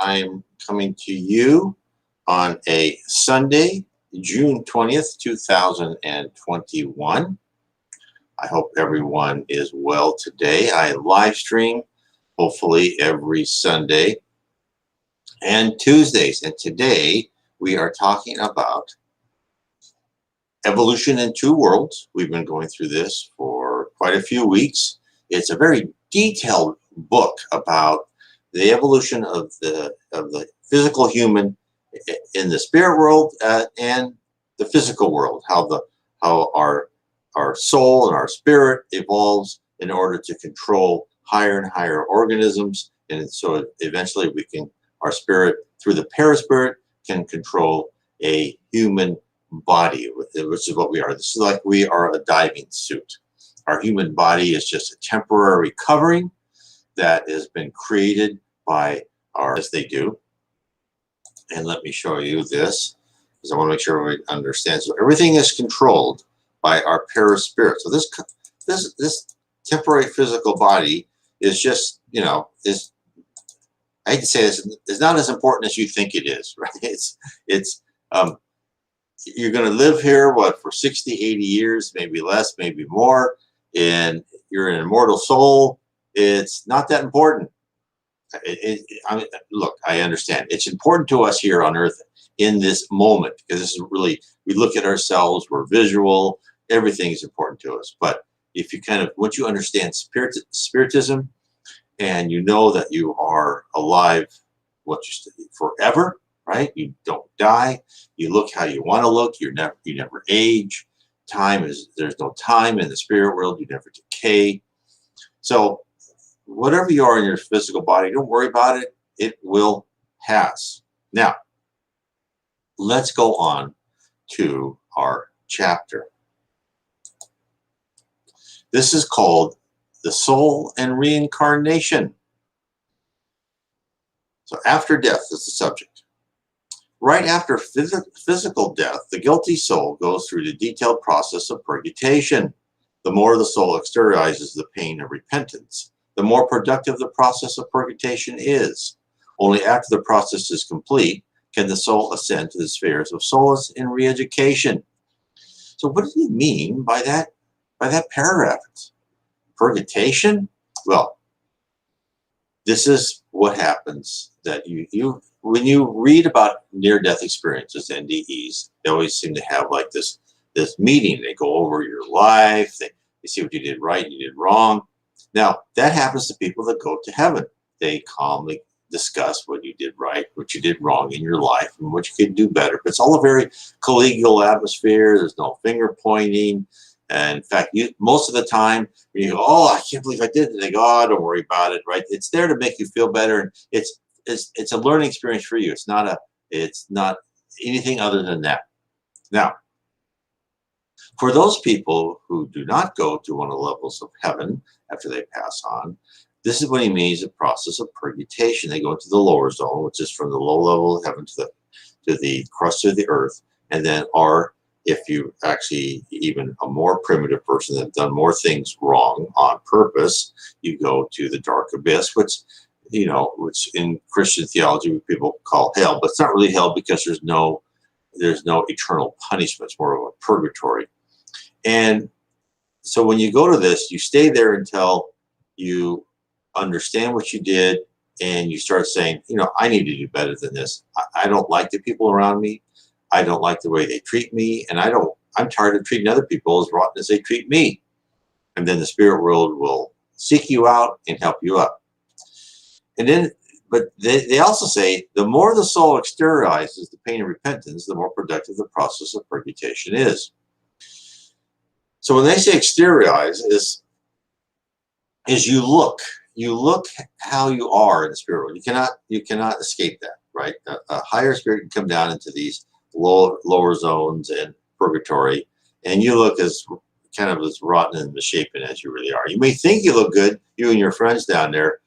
I'm coming to you on a Sunday, June 20th, 2021. I hope everyone is well today. I live stream hopefully every Sunday and Tuesdays. And today we are talking about evolution in two worlds. We've been going through this for quite a few weeks. It's a very detailed book about the evolution of the physical human in the spirit world and the physical world, how our soul and our spirit evolves in order to control higher and higher organisms, and so eventually our spirit through the paraspirit can control a human body, which is what we are. This is like we are a diving suit. Our human body is just a temporary covering that has been created by as they do. And let me show you this, because I want to make sure everybody understands. So everything is controlled by our paraspirit. So this temporary physical body is just, is, I hate to say this, it's not as important as you think it is, right? You're going to live here, for 60, 80 years, maybe less, maybe more, and you're an immortal soul. It's not that important. Look, I understand. It's important to us here on Earth in this moment, because this is really, we look at ourselves, we're visual, everything is important to us. But if you once you understand Spiritism, and you know that you are alive, forever, right? You don't die. You look how you want to look. You never age. There's no time in the spirit world. You never decay. So whatever you are in your physical body, don't worry about it. It will pass. Now, let's go on to our chapter. This is called The Soul and Reincarnation. So after death is the subject. Right after physical death, the guilty soul goes through the detailed process of purgation. The more the soul exteriorizes the pain of repentance, the more productive the process of purgation is. Only after the process is complete can the soul ascend to the spheres of solace and re-education. So what do you mean by that paragraph? Purgation? Well, this is what happens that when you read about near-death experiences, NDEs, they always seem to have like this meeting. They go over your life. They see what you did right and you did wrong. Now, that happens to people that go to heaven. They calmly discuss what you did right, what you did wrong in your life, and what you could do better. But it's all a very collegial atmosphere. There's no finger pointing. And in fact, most of the time, when you go, oh, I can't believe I did it, they go, oh, don't worry about it, right? It's there to make you feel better, and it's a learning experience for you. It's not anything other than that. Now, for those people who do not go to one of the levels of heaven after they pass on, this is what he means, the process of purgation. They go into the lower zone, which is from the low level of heaven to the crust of the earth, and then if you actually even a more primitive person that have done more things wrong on purpose, you go to the dark abyss, which in Christian theology people call hell, but it's not really hell because there's no eternal punishment. It's more of a purgatory. And so when you go to this, you stay there until you understand what you did, and you start saying, I need to do better than this. I don't like the people around me. I don't like the way they treat me, and I'm tired of treating other people as rotten as they treat me. And then the spirit world will seek you out and help you up. And then, but they also say, the more the soul exteriorizes the pain of repentance, the more productive the process of purgation is. So when they say exteriorize, is you look how you are in the spirit world. You cannot escape that, right? A higher spirit can come down into these lower zones and purgatory, and you look as rotten and misshapen as you really are. You may think you look good, you and your friends down there,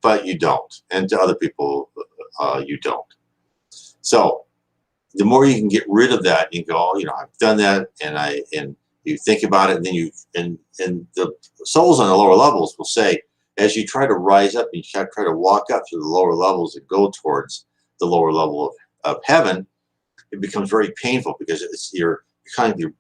but you don't, and to other people you don't. So the more you can get rid of that, you go, I've done that, and you think about it, and then and the souls on the lower levels will say, as you try to rise up and you try to walk up through the lower levels and go towards the lower level of heaven, it becomes very painful because you're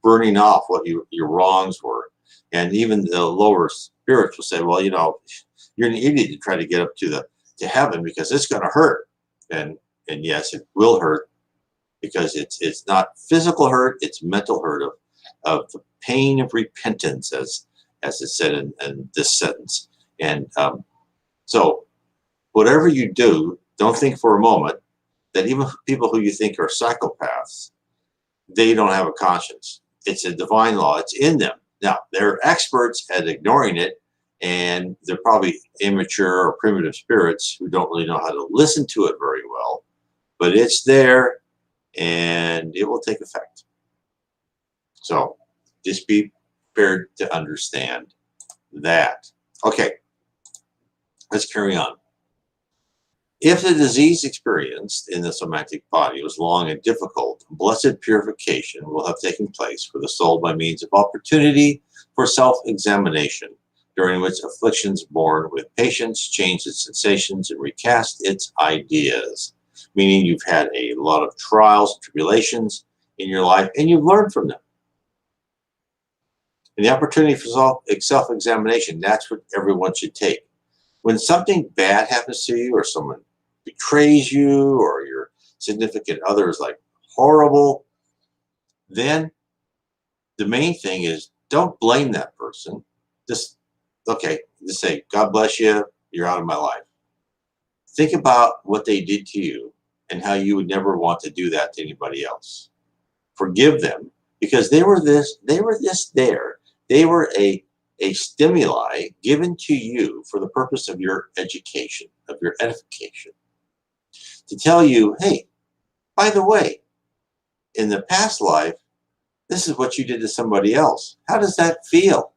burning off what your wrongs were. And even the lower spirits will say, well, you're an idiot to try to get up to heaven because it's going to hurt. And yes, it will hurt, because it's not physical hurt, it's mental hurt of the pain of repentance, as it said in this sentence. And so whatever you do, don't think for a moment that even people who you think are psychopaths, they don't have a conscience. It's a divine law. It's in them. Now, they're experts at ignoring it, and they're probably immature or primitive spirits who don't really know how to listen to it very well, but it's there, and it will take effect. So just be prepared to understand that. Okay, let's carry on. If the disease experienced in the somatic body was long and difficult, blessed purification will have taken place for the soul by means of opportunity for self-examination, during which afflictions borne with patience change its sensations and recast its ideas. Meaning you've had a lot of trials and tribulations in your life, and you've learned from them. And the opportunity for self-examination, that's what everyone should take. When something bad happens to you, or someone betrays you, or your significant other is like horrible, then the main thing is don't blame that person. Just say, God bless you, you're out of my life. Think about what they did to you and how you would never want to do that to anybody else. Forgive them, because they were there. They were a stimuli given to you for the purpose of your education, of your edification. To tell you, hey, by the way, in the past life, this is what you did to somebody else. How does that feel?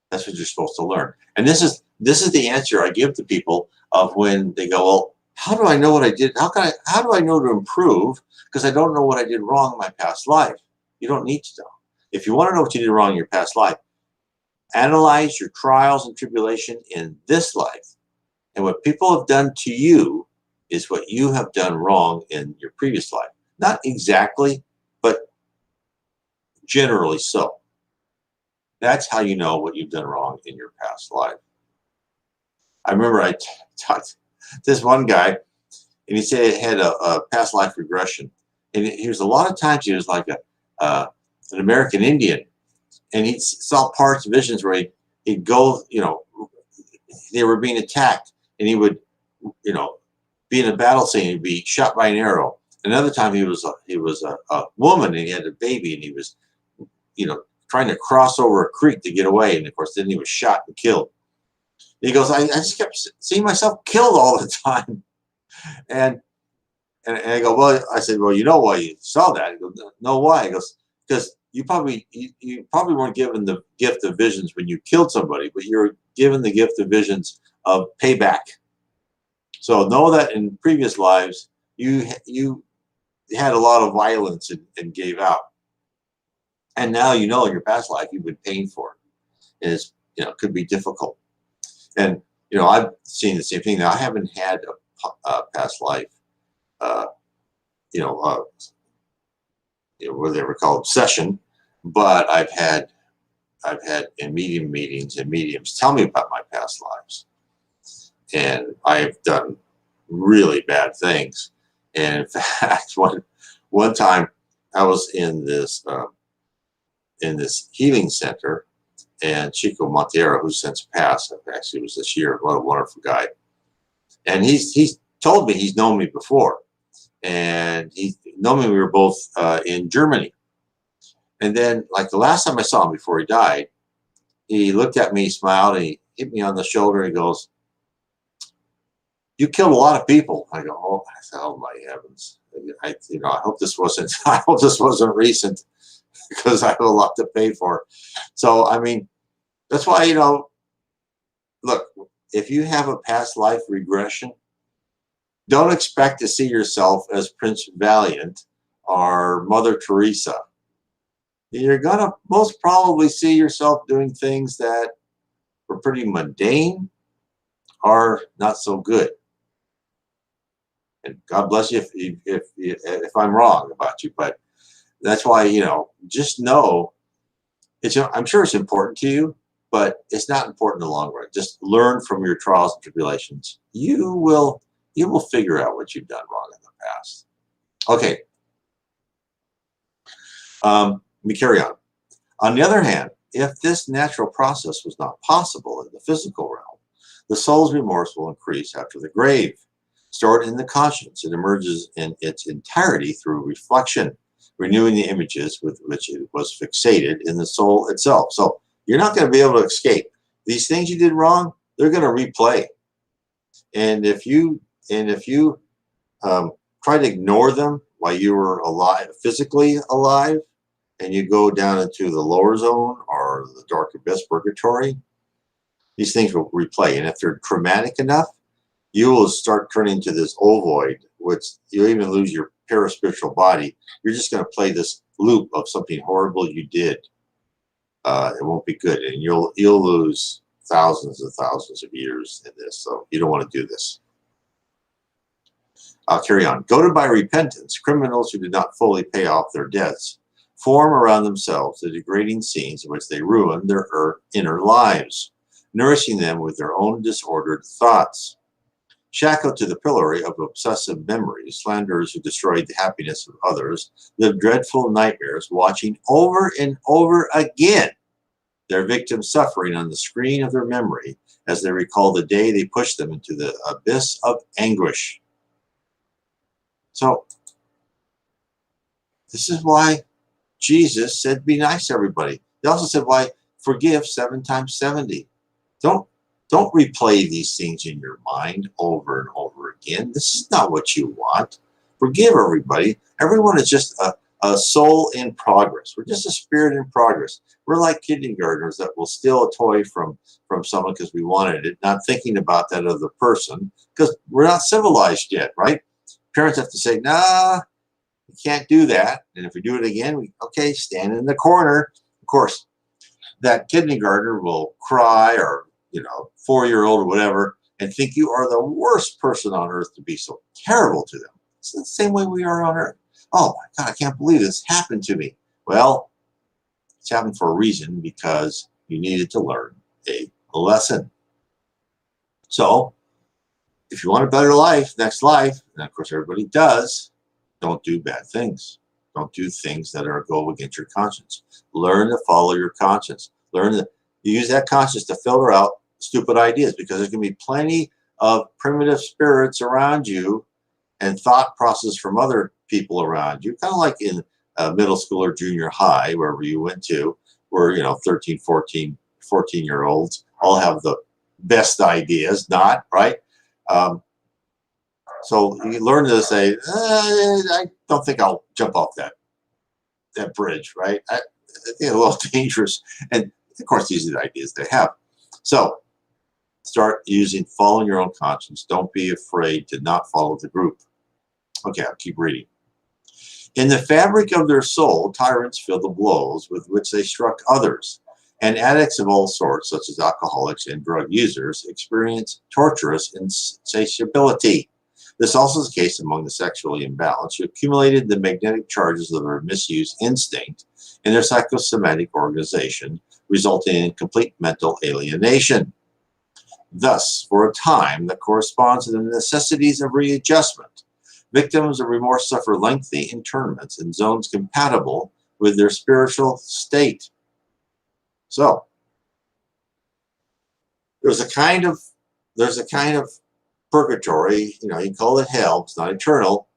That's what you're supposed to learn. And this is the answer I give to people of when they go, well, how do I know what I did? How do I know to improve? Because I don't know what I did wrong in my past life. You don't need to know. If you want to know what you did wrong in your past life, analyze your trials and tribulation in this life. And what people have done to you is what you have done wrong in your previous life. Not exactly, but generally so. That's how you know what you've done wrong in your past life. I remember I talked to this one guy, and he said he had a past life regression. And he was a lot of times he was like an American Indian. And he saw parts, visions where he'd go, they were being attacked, and he would, be in a battle scene, he'd be shot by an arrow. Another time he was a woman, and he had a baby, and he was, trying to cross over a creek to get away. And of course, then he was shot and killed. And he goes, I just kept seeing myself killed all the time. And I go, well, I said, well, you know why you saw that? He goes, no, why? He goes, because you probably weren't given the gift of visions when you killed somebody, but you're given the gift of visions of payback. So know that in previous lives, you had a lot of violence and gave out. And now in your past life, you've been paying for it. And it's, could be difficult. And, I've seen the same thing. Now, I haven't had a past life, what they were called obsession, but I've had in medium meetings and mediums tell me about my past lives. And I've done really bad things. And in fact, one time I was in this healing center, and Chico, who's since passed, actually was this year, what a wonderful guy. And he's told me he's known me before. And he known me, we were both in Germany. And then, like the last time I saw him before he died, he looked at me, smiled, and he hit me on the shoulder. And he goes, "You killed a lot of people." I go, "Oh," I said, "Oh my heavens! I hope this wasn't recent, because I have a lot to pay for." So I mean, that's why look, if you have a past life regression, don't expect to see yourself as Prince Valiant or Mother Teresa. You're gonna most probably see yourself doing things that were pretty mundane are not so good. And God bless you if I'm wrong about you, but that's why, you know, just know it's, I'm sure it's important to you, but it's not important in the long run. Just learn from your trials and tribulations. You will figure out what you've done wrong in the past. Okay. Let me carry on. On the other hand, if this natural process was not possible in the physical realm, the soul's remorse will increase after the grave. Stored in the conscience, it emerges in its entirety through reflection, renewing the images with which it was fixated in the soul itself. So you're not going to be able to escape. These things you did wrong, they're going to replay. And if you try to ignore them while you were alive, physically alive, and you go down into the lower zone or the dark abyss, purgatory, these things will replay. And if they're traumatic enough, you will start turning to this ovoid, which you'll even lose your paraspiritual body. You're just going to play this loop of something horrible you did. It won't be good, and you'll lose thousands and thousands of years in this. So you don't want to do this. I'll carry on. Goaded by repentance, criminals who did not fully pay off their debts form around themselves the degrading scenes in which they ruin their inner lives, nourishing them with their own disordered thoughts. Shackled to the pillory of obsessive memories, slanderers who destroyed the happiness of others live dreadful nightmares, watching over and over again their victims suffering on the screen of their memory as they recall the day they pushed them into the abyss of anguish. So, this is why Jesus said, be nice to everybody. He also said, why forgive 7 times 70. Don't replay these things in your mind over and over again. This is not what you want. Forgive everybody. Everyone is just a soul in progress. We're just a spirit in progress. We're like kindergartners that will steal a toy from someone because we wanted it, not thinking about that other person, because we're not civilized yet, right? Parents have to say, nah, you can't do that. And if we do it again, okay, stand in the corner. Of course, that kindergartner will cry, or 4-year-old or whatever, and think you are the worst person on earth to be so terrible to them. It's the same way we are on earth. Oh my God, I can't believe this happened to me. Well, it's happened for a reason, because you needed to learn a lesson. So if you want a better life, next life, and of course everybody does, don't do bad things. Don't do things that go against your conscience. Learn to follow your conscience. Learn to use that conscience to filter out stupid ideas, because there's going to be plenty of primitive spirits around you and thought process from other people around you, kind of like in middle school or junior high, wherever you went to, where 13, 14-year-olds all have the best ideas, not right. So you learn to say, I don't think I'll jump off that bridge, right? I think it's a little dangerous. And of course, these are the ideas they have. So start following your own conscience. Don't be afraid to not follow the group. Okay, I'll keep reading. In the fabric of their soul, tyrants feel the blows with which they struck others, and addicts of all sorts, such as alcoholics and drug users, experience torturous insatiability. This also is the case among the sexually imbalanced, who accumulated the magnetic charges of their misuse instinct in their psychosomatic organization, resulting in complete mental alienation. Thus, for a time that corresponds to the necessities of readjustment, victims of remorse suffer lengthy internments in zones compatible with their spiritual state. So, there's a kind of purgatory, you call it hell, it's not eternal,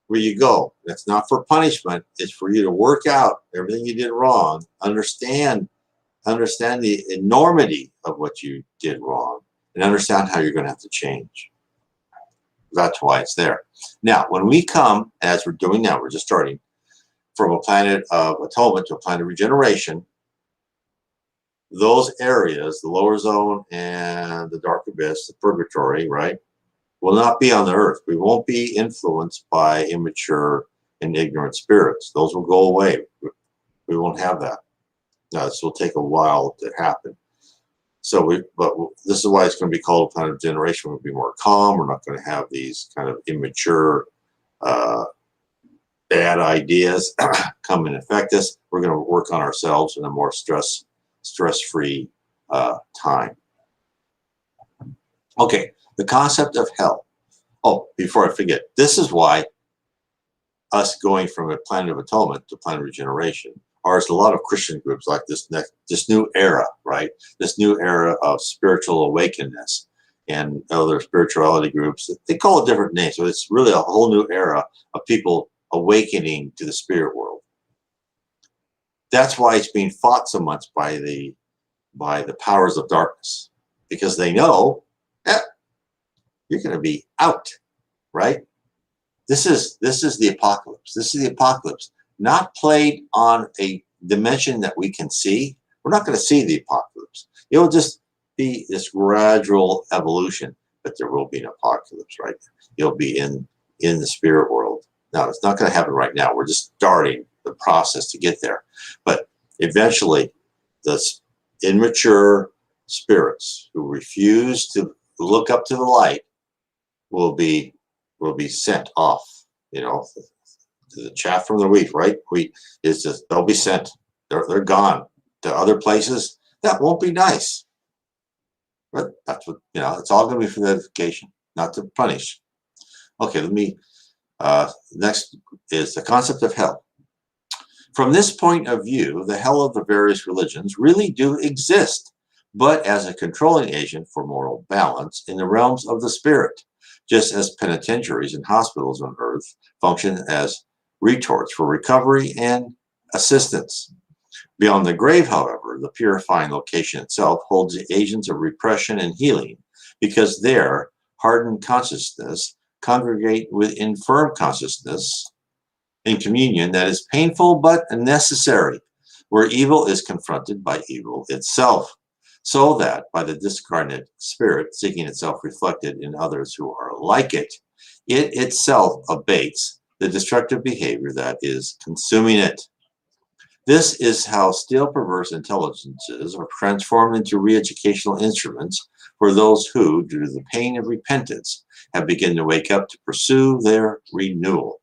where you go. That's not for punishment, it's for you to work out everything you did wrong, understand the enormity of what you did wrong, and understand how you're going to have to change. That's why it's there. Now, when we come, as we're doing now, we're just starting from a planet of atonement to a planet of regeneration, those areas, the lower zone and the dark abyss, the purgatory, right, will not be on the earth. We won't be influenced by immature and ignorant spirits. Those will go away. We won't have that. Now, this will take a while to happen. So but this is why it's going to be called a planet of generation. We'll be more calm. We're not going to have these kind of immature, bad ideas come and affect us. We're going to work on ourselves in a more stress-free time. Okay, the concept of hell. Oh, before I forget, this is why us going from a planet of atonement to planet of regeneration, or as a lot of Christian groups like this new era, right? This new era of spiritual awakeness and other spirituality groups, they call it different names, but it's really a whole new era of people awakening to the spirit world. That's why it's being fought so much by the powers of darkness, because they know, you're going to be out, right? This is the apocalypse. This is the apocalypse, not played on a dimension that we can see. We're not going to see the apocalypse. It will just be this gradual evolution, but there will be an apocalypse, right? You'll be in the spirit world. Now, it's not going to happen right now. We're just starting the process to get there. But eventually, the immature spirits who refuse to look up to the light will be sent off, to the chaff from the wheat, right? Wheat is just, they'll be sent. They're gone to other places. That won't be nice. But that's what, it's all going to be for the edification, not to punish. Okay, next is the concept of hell. From this point of view, the hell of the various religions really do exist, but as a controlling agent for moral balance in the realms of the spirit, just as penitentiaries and hospitals on earth function as retorts for recovery and assistance. Beyond the grave, however, the purifying location itself holds the agents of repression and healing, because there, hardened consciousness congregate with infirm consciousness in communion that is painful but necessary, where evil is confronted by evil itself, so that by the discarnate spirit seeking itself reflected in others who are like it, it itself abates the destructive behavior that is consuming it. This is how still perverse intelligences are transformed into re-educational instruments for those who, due to the pain of repentance, have begun to wake up to pursue their renewal.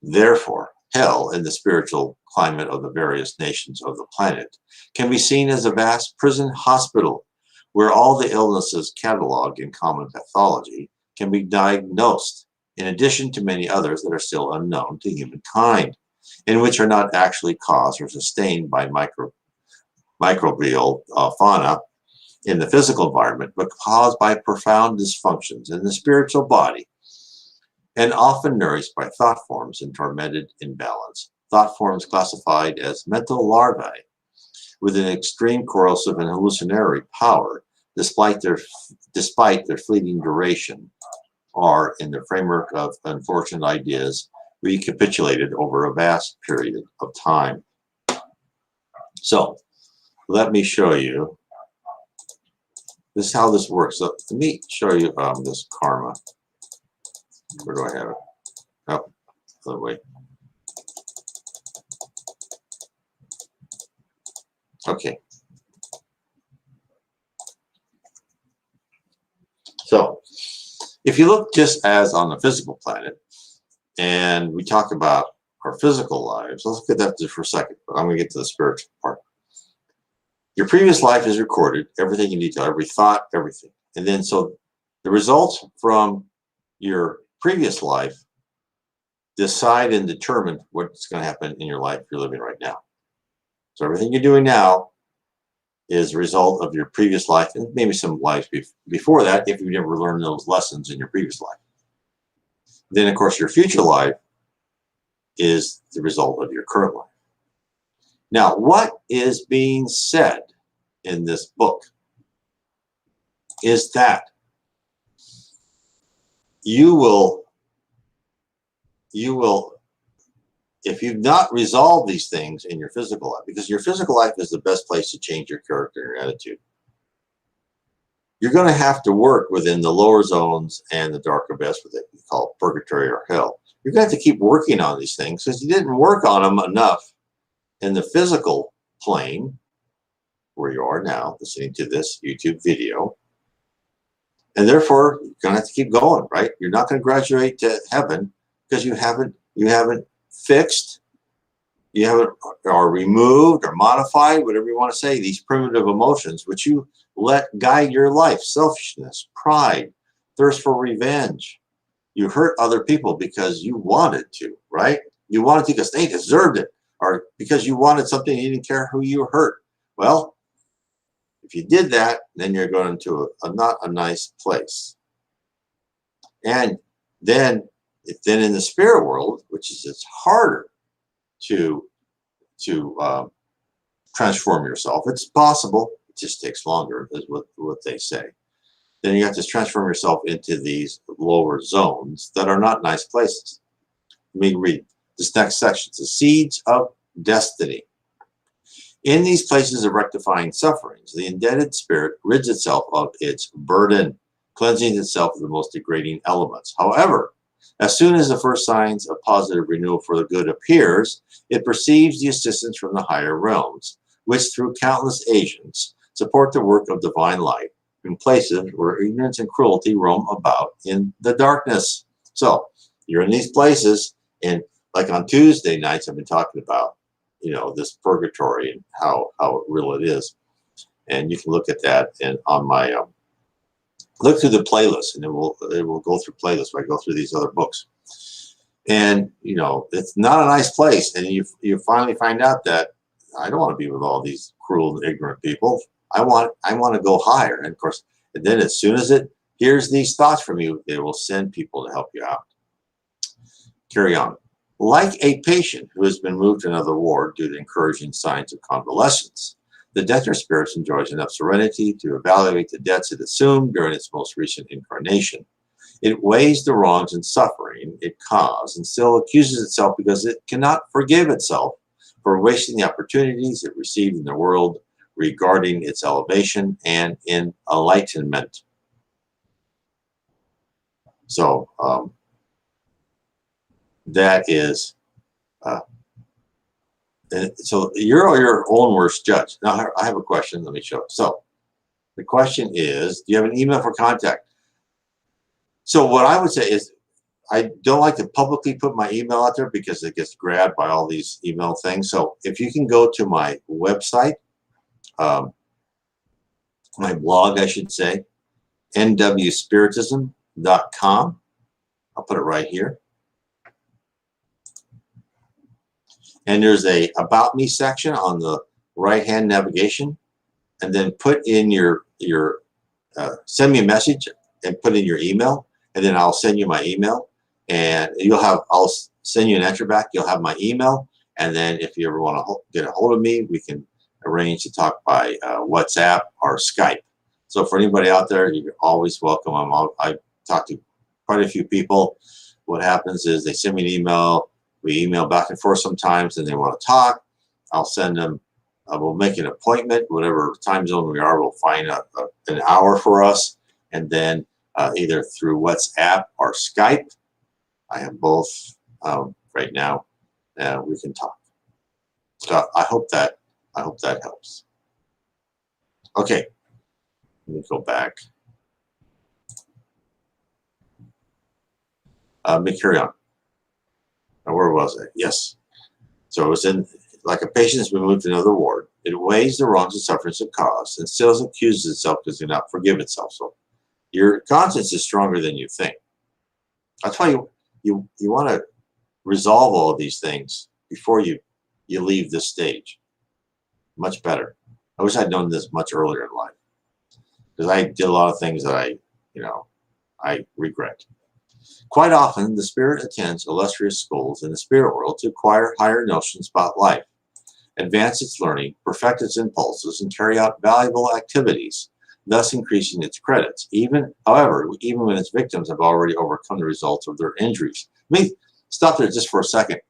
Therefore, hell in the spiritual climate of the various nations of the planet can be seen as a vast prison hospital where all the illnesses cataloged in common pathology can be diagnosed, in addition to many others that are still unknown to humankind, and which are not actually caused or sustained by microbial fauna in the physical environment, but caused by profound dysfunctions in the spiritual body, and often nourished by thought forms in tormented imbalance. Thought forms classified as mental larvae with an extreme corrosive and hallucinatory power, despite their fleeting duration, are in the framework of unfortunate ideas recapitulated over a vast period of time. So let me show you. This is how this works. So let me show you this karma. Where do I have it? Oh, other way. Okay. So if you look just as on the physical planet, and we talk about our physical lives, let's look at that just for a second, but I'm going to get to the spiritual part. Your previous life is recorded, everything in detail, every thought, everything. And then so the results from your previous life decide and determine what's going to happen in your life you're living right now. So everything you're doing now is a result of your previous life, and maybe some lives before that if you never learned those lessons in your previous life. Then, of course, your future life is the result of your current life. Now, what is being said in this book is that you will, if you've not resolved these things in your physical life, because your physical life is the best place to change your character and your attitude, you're going to have to work within the lower zones and the dark abyss, what we call purgatory or hell. You're going to have to keep working on these things because you didn't work on them enough in the physical plane. where you are now, listening to this YouTube video. And therefore, you're going to have to keep going, right? You're not going to graduate to heaven because you haven't fixed, you haven't, or removed or modified, whatever you want to say, these primitive emotions, which you let guide your life: selfishness, pride, thirst for revenge. You hurt other people because you wanted to, right? You wanted to because they deserved it, or because you wanted something, you didn't care who you hurt. Well, if you did that, then you're going to a not a nice place. And then in the spirit world, which is, it's harder to transform yourself. It's possible. It just takes longer, is what they say. Then you have to transform yourself into these lower zones that are not nice places. Let me read this next section. The seeds of destiny. In these places of rectifying sufferings, the indebted spirit rids itself of its burden, cleansing itself of the most degrading elements. However, as soon as the first signs of positive renewal for the good appears, it perceives the assistance from the higher realms, which through countless agents support the work of divine light in places where ignorance and cruelty roam about in the darkness. So you're in these places, and like on Tuesday nights, I've been talking about, you know, this purgatory and how real it is. And you can look at that and on my look through the playlist, and it will go through playlists where I go through these other books. And you know, it's not a nice place, and you finally find out that I don't want to be with all these cruel and ignorant people. I want to go higher. And of course, and then as soon as it hears these thoughts from you, it will send people to help you out. Carry on. Like a patient who has been moved to another ward due to encouraging signs of convalescence, the debtor spirit enjoys enough serenity to evaluate the debts it assumed during its most recent incarnation. It weighs the wrongs and suffering it caused and still accuses itself because it cannot forgive itself for wasting the opportunities it received in the world regarding its elevation and enlightenment. So that is, so you're your own worst judge. Now I have a question. Let me show it. So the question is, do you have an email for contact? So what I would say is, I don't like to publicly put my email out there because it gets grabbed by all these email things. So if you can go to my website, my blog, I should say, nwspiritism.com. I'll put it right here. And there's a About Me section on the right-hand navigation. And then put in your send me a message and put in your email. And then I'll send you my email. And I'll send you an entry back. You'll have my email. And then if you ever want to get a hold of me, we can arrange to talk by WhatsApp or Skype. So for anybody out there, you're always welcome. I talk to quite a few people. What happens is they send me an email. We email back and forth sometimes, and they want to talk. I'll send them. We'll make an appointment, whatever time zone we are. We'll find an hour for us, and then either through WhatsApp or Skype. I have both right now. We can talk. So I hope that helps. Okay, let me go back. Let me carry on. Now, where was I? Yes. So it was in, like a patient has been moved to another ward. It weighs the wrongs and sufferings it caused and still accuses itself because it cannot forgive itself. So your conscience is stronger than you think. That's why you want to resolve all of these things before you leave this stage. Much better. I wish I'd known this much earlier in life, because I did a lot of things that I regret. Quite often, the spirit attends illustrious schools in the spirit world to acquire higher notions about life, advance its learning, perfect its impulses, and carry out valuable activities, thus increasing its credits. However, even when its victims have already overcome the results of their injuries. Let me stop there just for a second.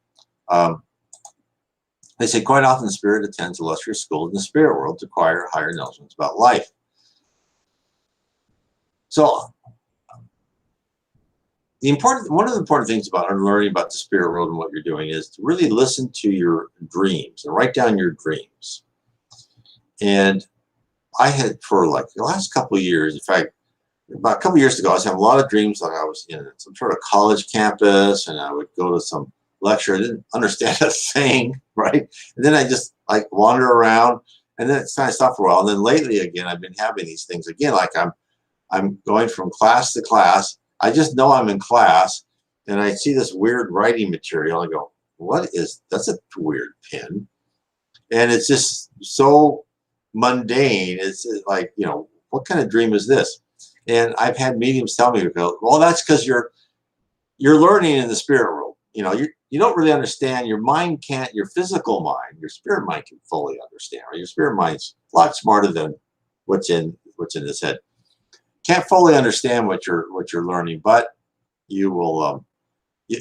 They say quite often the spirit attends illustrious schools in the spirit world to acquire higher notions about life. So one of the important things about learning about the spirit world and what you're doing is to really listen to your dreams and write down your dreams. And I had for like the last couple of years, in fact, about a couple of years ago, I was having a lot of dreams like I was in some sort of college campus and I would go to some lecture. I didn't understand a thing, right? And then I just like wander around and then it's kind of stopped for a while. And then lately again, I've been having these things again, like I'm going from class to class. I just know I'm in class and I see this weird writing material. I go, what is, that's a weird pen. And it's just so mundane. It's like, you know, what kind of dream is this? And I've had mediums tell me, well, that's because you're learning in the spirit world. You know, you don't really understand. Your mind can't, your physical mind, your spirit mind can fully understand. Right? Your spirit mind's a lot smarter than what's in his head. Can't fully understand what you're learning, but you will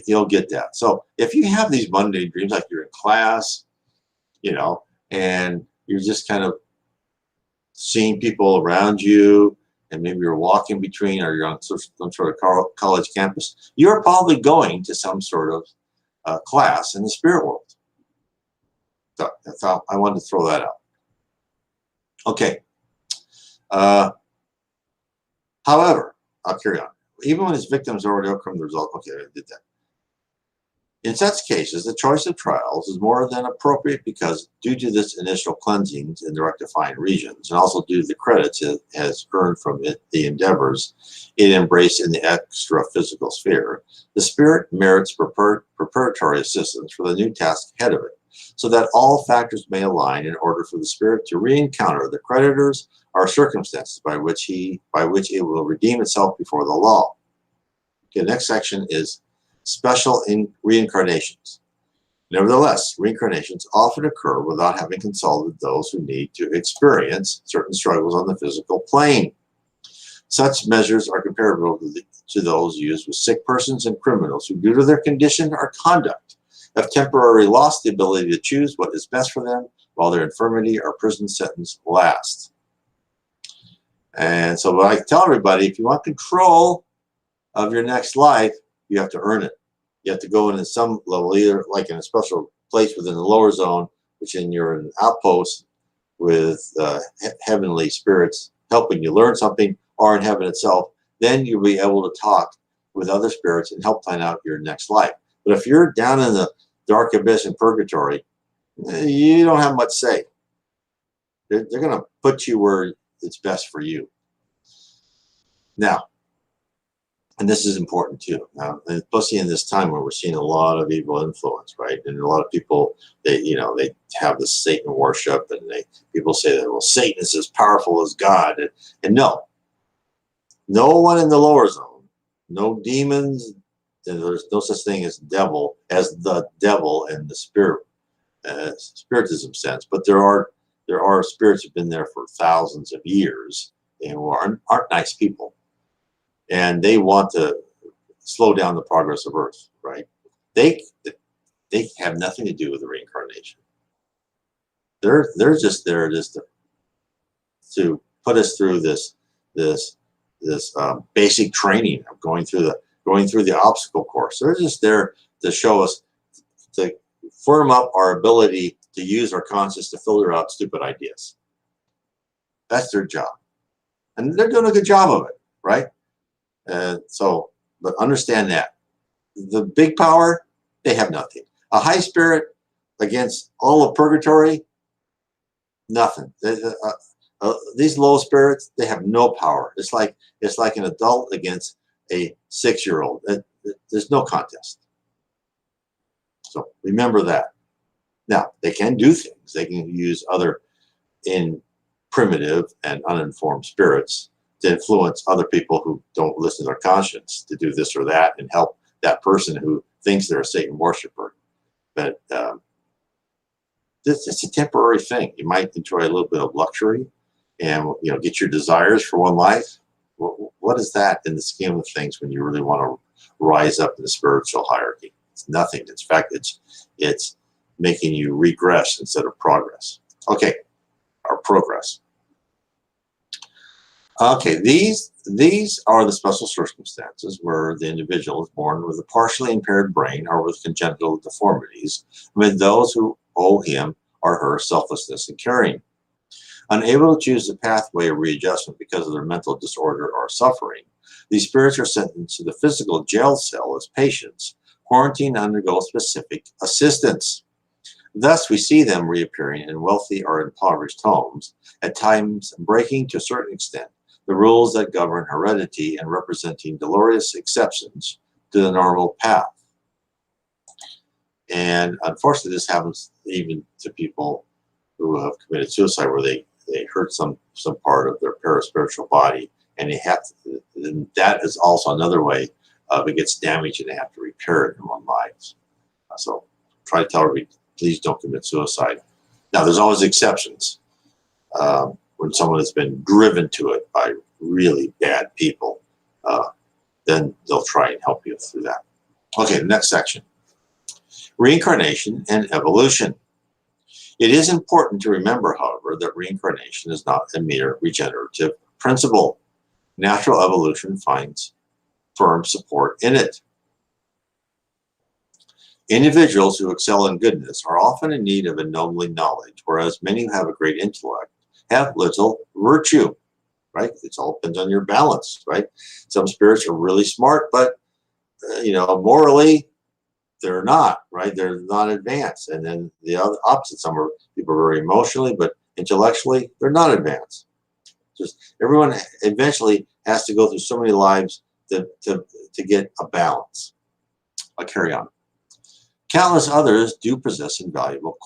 you'll get that. So if you have these mundane dreams, like you're in class, you know, and you're just kind of seeing people around you, and maybe you're walking between, or you're on some sort of college campus, you're probably going to some sort of class in the spirit world. So that's how I wanted to throw that out. Okay. However, I'll carry on. Even when his victims already overcome the result, okay, I did that. In such cases, the choice of trials is more than appropriate because due to this initial cleansings in the rectifying regions, and also due to the credits it has earned from it, the endeavors it embraced in the extra physical sphere, the spirit merits preparatory assistance for the new task ahead of it, so that all factors may align in order for the spirit to re-encounter the creditors or circumstances by which it will redeem itself before the law. Okay, the next section is special reincarnations. Nevertheless, reincarnations often occur without having consulted those who need to experience certain struggles on the physical plane. Such measures are comparable to those used with sick persons and criminals who, due to their condition or conduct, have temporarily lost the ability to choose what is best for them while their infirmity or prison sentence lasts. And so I tell everybody, if you want control of your next life, you have to earn it. You have to go into some level, either like in a special place within the lower zone, which you're in an outpost with heavenly spirits helping you learn something, or in heaven itself. Then you'll be able to talk with other spirits and help plan out your next life. But if you're down in the dark abyss in purgatory, you don't have much say. They're going to put you where it's best for you. Now, and this is important too. Now, especially in this time where we're seeing a lot of evil influence, right? And a lot of people, they have this Satan worship, and people say that, well, Satan is as powerful as God, and no one in the lower zone, no demons, and there's no such thing as the devil in the spiritism sense. But there are spirits who've been there for thousands of years and who aren't nice people. And they want to slow down the progress of Earth, right? They have nothing to do with the reincarnation. They're just there just to put us through this basic training of going through the obstacle course. They're just there to show us, to firm up our ability to use our conscience to filter out stupid ideas. That's their job, and they're doing a good job of it, right? But understand that the big power, they have nothing. A high spirit against all of purgatory, nothing. These low spirits, they have no power. It's like an adult against a 6-year-old. There's no contest. So remember that. Now, they can do things. They can use other primitive and uninformed spirits to influence other people who don't listen to their conscience to do this or that and help that person who thinks they're a Satan worshiper. But it's a temporary thing. You might enjoy a little bit of luxury and get your desires for one life. What is that in the scheme of things when you really want to rise up in the spiritual hierarchy? It's nothing. In fact, it's making you regress instead of progress. Okay, or progress. Okay, these are the special circumstances where the individual is born with a partially impaired brain or with congenital deformities, amid those who owe him or her selflessness and caring. Unable to choose the pathway of readjustment because of their mental disorder or suffering, these spirits are sent into the physical jail cell as patients, quarantined to undergo specific assistance. Thus, we see them reappearing in wealthy or impoverished homes, at times breaking to a certain extent the rules that govern heredity and representing dolorous exceptions to the normal path. And unfortunately, this happens even to people who have committed suicide, where they hurt some part of their paraspiritual body, and they have to, and that is also another way it gets damaged and they have to repair it in their own lives. So try to tell everybody, please don't commit suicide. Now, there's always exceptions. When someone has been driven to it by really bad people, then they'll try and help you through that. Okay, the next section. Reincarnation and evolution. It is important to remember, however, that reincarnation is not a mere regenerative principle. Natural evolution finds firm support in it. Individuals who excel in goodness are often in need of ennobling knowledge, whereas many who have a great intellect have little virtue, right? It all depends on your balance, right? Some spirits are really smart, but, morally, they're not, right? They're not advanced. And then the other opposite, some are people are very emotionally, but intellectually, they're not advanced. Just everyone eventually has to go through so many lives to get a balance. I'll carry on. Countless others do possess invaluable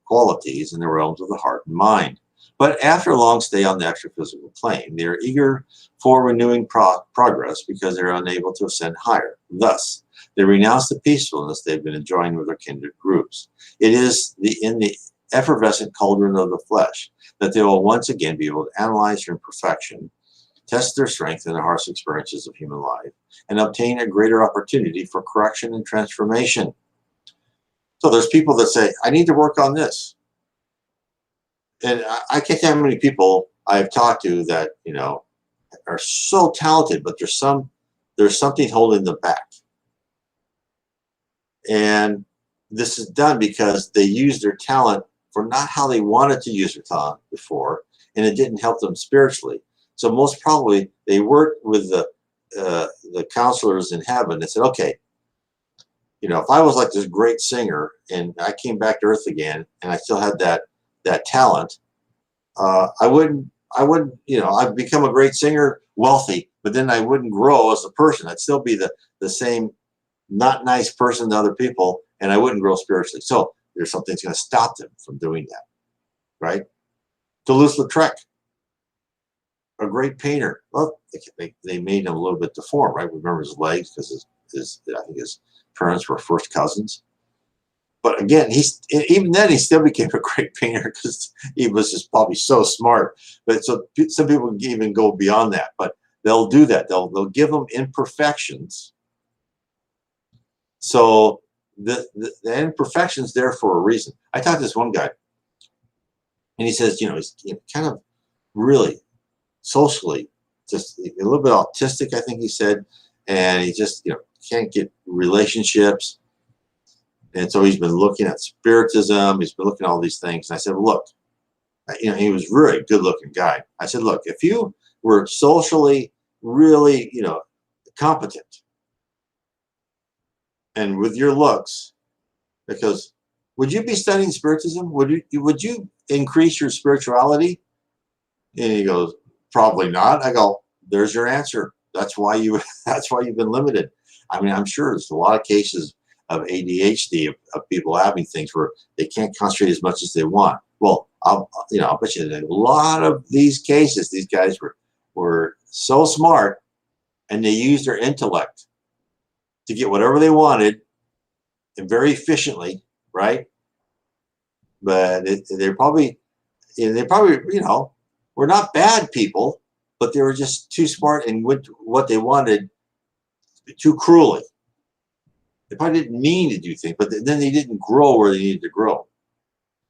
qualities in the realms of the heart and mind. But after a long stay on the extra-physical plane, they are eager for renewing progress because they are unable to ascend higher. Thus, they renounce the peacefulness they've been enjoying with their kindred groups. It is in the effervescent cauldron of the flesh that they will once again be able to analyze their imperfection, test their strength in the harsh experiences of human life, and obtain a greater opportunity for correction and transformation. So there's people that say, I need to work on this. And I can't tell how many people I've talked to that, are so talented, but there's something holding them back. And this is done because they use their talent for not how they wanted to use their talent before, and it didn't help them spiritually. So most probably they worked with the counselors in heaven and said, okay, if I was like this great singer and I came back to earth again and I still had that talent, I wouldn't, I'd become a great singer, wealthy, but then I wouldn't grow as a person. I'd still be the same not nice person to other people, and I wouldn't grow spiritually. So there's something that's going to stop them from doing that, right? Toulouse-Lautrec, a great painter. Well, they made him a little bit deformed, right? Remember his legs, because I think his parents were first cousins. But again, even then he still became a great painter because he was just probably so smart. But so some people can even go beyond that, but they'll do that. They'll give them imperfections. So the imperfection's there for a reason. I talked to this one guy, and he says, he's kind of really socially just a little bit autistic, I think he said, and he just can't get relationships. And so he's been looking at Spiritism. He's been looking at all these things. And I said, well, look, he was a really good-looking guy. I said, look, if you were socially really, competent, and with your looks, because would you be studying Spiritism? Would you increase your spirituality? And he goes, probably not. I go, there's your answer. That's why you've been limited. I mean, I'm sure there's a lot of cases of ADHD of people having things where they can't concentrate as much as they want. Well, I'll bet you that a lot of these cases, these guys were so smart, and they used their intellect to get whatever they wanted, and very efficiently, right? But they're probably were not bad people, but they were just too smart and went what they wanted too cruelly. They probably didn't mean to do things, but then they didn't grow where they needed to grow.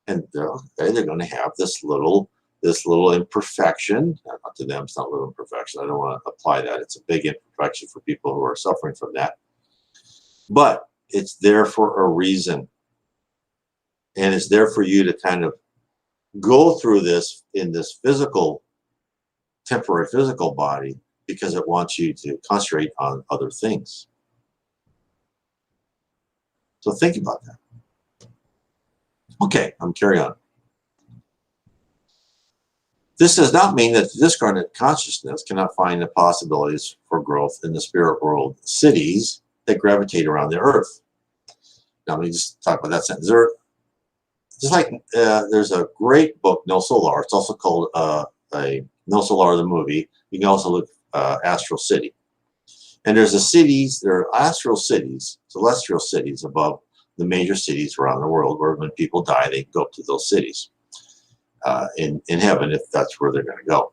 And they're going to have this little imperfection. Not to them, it's not a little imperfection. I don't want to apply that. It's a big imperfection for people who are suffering from that. But it's there for a reason. And it's there for you to kind of go through this in this temporary physical body because it wants you to concentrate on other things. So think about that. Okay, I'm carrying on. This does not mean that the discarnate consciousness cannot find the possibilities for growth in the spirit world cities that gravitate around the earth. Now, let me just talk about that sentence. Just like there's a great book, No Solar. It's also called No Solar, the movie. You can also look Astral City. And there are astral cities, celestial cities above the major cities around the world, where when people die, they go to those cities in heaven, if that's where they're going to go.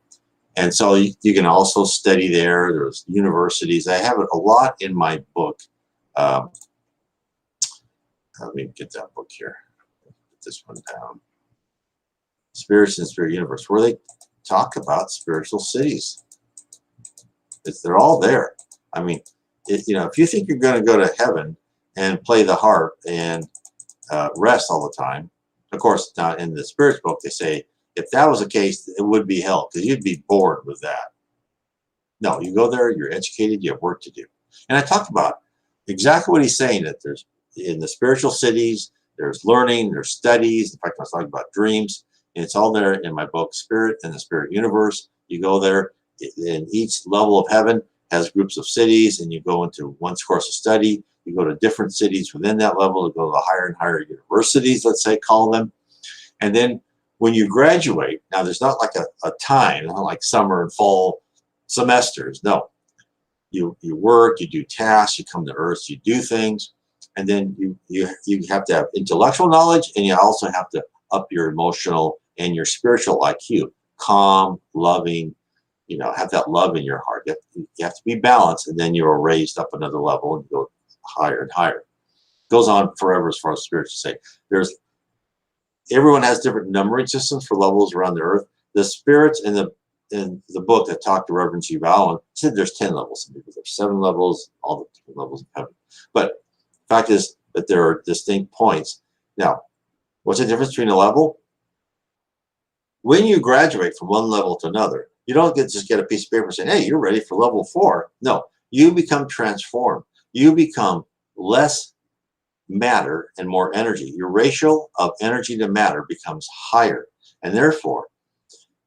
And so you can also study there. There's universities. I have it a lot in my book. Let me get that book here. Put this one down. Spirits and Spirit Universe, where they talk about spiritual cities. They're all there. I mean, if you think you're going to go to heaven and play the harp and rest all the time, of course, now in the spirits book, they say, if that was the case, it would be hell, because you'd be bored with that. No, you go there, you're educated, you have work to do. And I talked about exactly what he's saying, that there's in the spiritual cities, there's learning, there's studies. In fact, I was talking about dreams, and it's all there in my book, Spirit and the Spirit Universe. You go there, in each level of heaven has groups of cities, and you go into one course of study. You go to different cities within that level. You go to the higher and higher universities, let's say, call them. And then when you graduate, now there's not like a time, not like summer and fall semesters. No, you work, you do tasks, you come to Earth, you do things, and then you have to have intellectual knowledge, and you also have to up your emotional and your spiritual IQ. Calm, loving, have that love in your heart. You have to be balanced, and then you're raised up another level and go higher and higher. It goes on forever as far as spirits say. Everyone has different numbering systems for levels around the earth. The spirits in the book that talked to Reverend G. Allen said there's 10 levels. Some people there's 7 levels, all the different levels of heaven. But the fact is that there are distinct points. Now, what's the difference between a level? When you graduate from one level to another, you don't just get a piece of paper saying, hey, you're ready for level 4. No, you become transformed. You become less matter and more energy. Your ratio of energy to matter becomes higher. And therefore,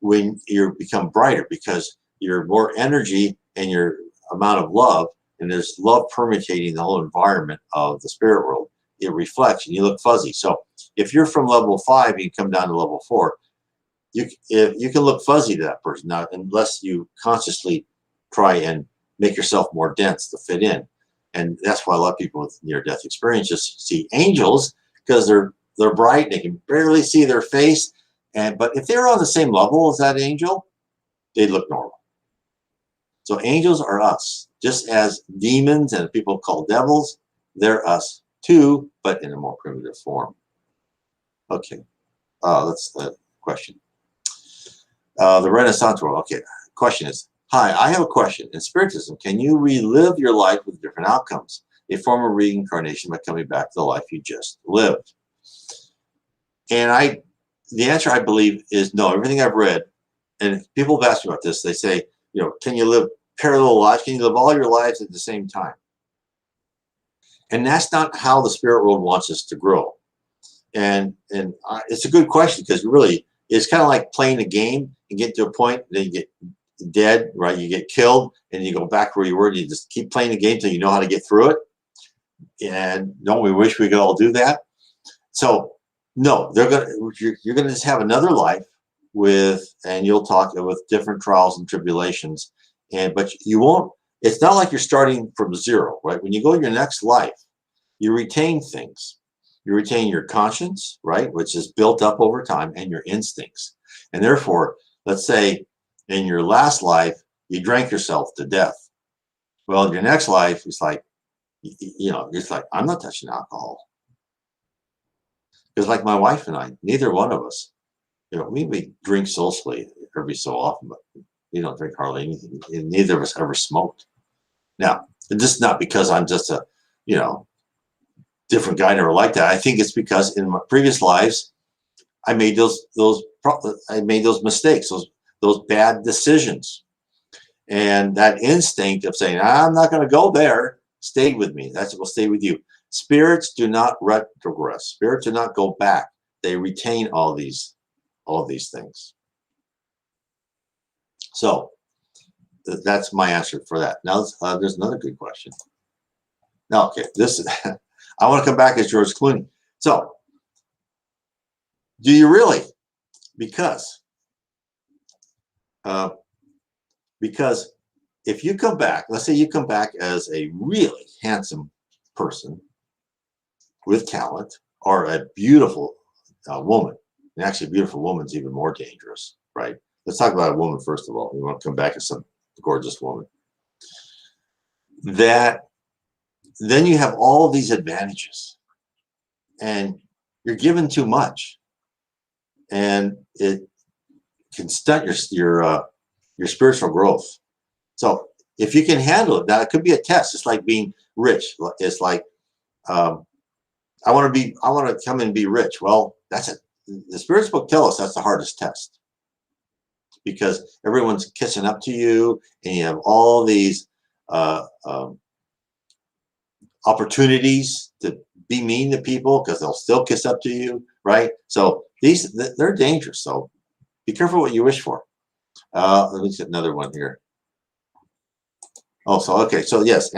when you become brighter, because you're more energy and your amount of love, and there's love permeating the whole environment of the spirit world, it reflects and you look fuzzy. So if you're from level 5 and you come down to level 4, you can look fuzzy to that person, now, unless you consciously try and make yourself more dense to fit in. And that's why a lot of people with near-death experiences see angels, because they're bright, they can barely see their face. But if they're on the same level as that angel, they look normal. So angels are us, just as demons and people call devils, they're us too, but in a more primitive form. Okay, that's the question. The Renaissance world. Okay, question is, hi, I have a question. In Spiritism, can you relive your life with different outcomes? A form of reincarnation by coming back to the life you just lived. And the answer, I believe, is no. Everything I've read, and people have asked me about this, they say, can you live parallel lives? Can you live all your lives at the same time? And that's not how the spirit world wants us to grow. And it's a good question, because really, it's kind of like playing a game and get to a point, then you get dead, right? You get killed, and you go back where you were, and you just keep playing the game until you know how to get through it. And don't we wish we could all do that? So no, you're gonna just have another life and you'll talk with different trials and tribulations, but you won't. It's not like you're starting from zero, right? When you go to your next life, you retain things. You retain your conscience, right, which is built up over time, and your instincts. And therefore, let's say in your last life, you drank yourself to death. Well, in your next life, it's like, it's like, I'm not touching alcohol. Because like my wife and I, neither one of us, we drink socially every so often, but we don't drink hardly anything. And neither of us ever smoked. Now, this is not because I'm just a, different guy, never like that. I think it's because in my previous lives, I made I made those mistakes, those bad decisions. And that instinct of saying, I'm not going to go there, stayed with me. That's what will stay with you. Spirits do not retrogress. Spirits do not go back. They retain all these things. So that's my answer for that. Now there's another good question. Now, okay, this I want to come back as George Clooney. So, do you really? Because if you come back, let's say you come back as a really handsome person with talent, or a beautiful woman, and actually a beautiful woman's even more dangerous, right? Let's talk about a woman first of all. You want to come back as some gorgeous woman. Then you have all these advantages, and you're given too much, and it can stunt your spiritual growth. So if you can handle it, now it could be a test. It's like being rich. It's like I want to come and be rich. Well, that's it. The spirits book tell us that's the hardest test, because everyone's kissing up to you, and you have all these opportunities to be mean to people because they'll still kiss up to you, right? So they're dangerous. So be careful what you wish for. Let me get another one here. Oh, so okay. So yes,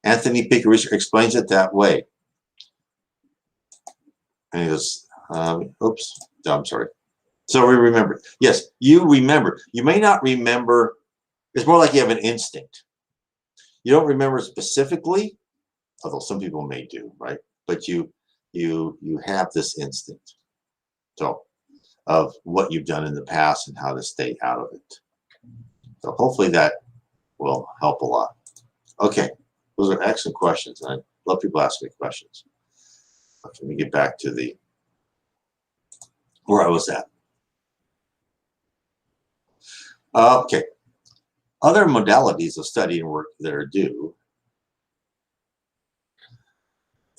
Anthony Picker explains it that way. And he goes, oops, no, I'm sorry. So we remember. Yes, you remember. You may not remember. It's more like you have an instinct. You don't remember specifically, although some people may do, right? But you have this instinct. So of what you've done in the past and how to stay out of it. So hopefully that will help a lot. Okay, those are excellent questions. I love people asking me questions. Okay, let me get back to where I was at. Okay, other modalities of study and work that are due,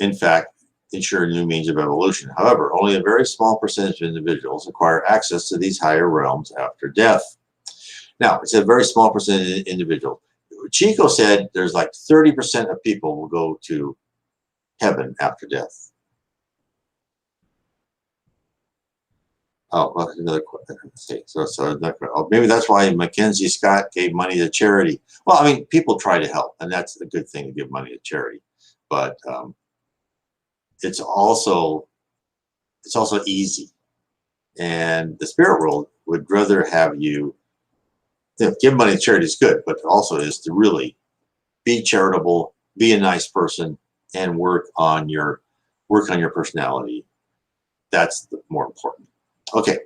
in fact, ensure new means of evolution. However, only a very small percentage of individuals acquire access to these higher realms after death. Now, it's a very small percentage of individuals. Chico said there's like 30% of people will go to heaven after death. Oh, well, another question. Maybe that's why Mackenzie Scott gave money to charity. Well, I mean, people try to help, and that's a good thing to give money to charity. But it's also easy, and the spirit world would rather have you give money to charity is good, but also is to really be charitable, be a nice person, and work on your personality. That's the more important. Okay,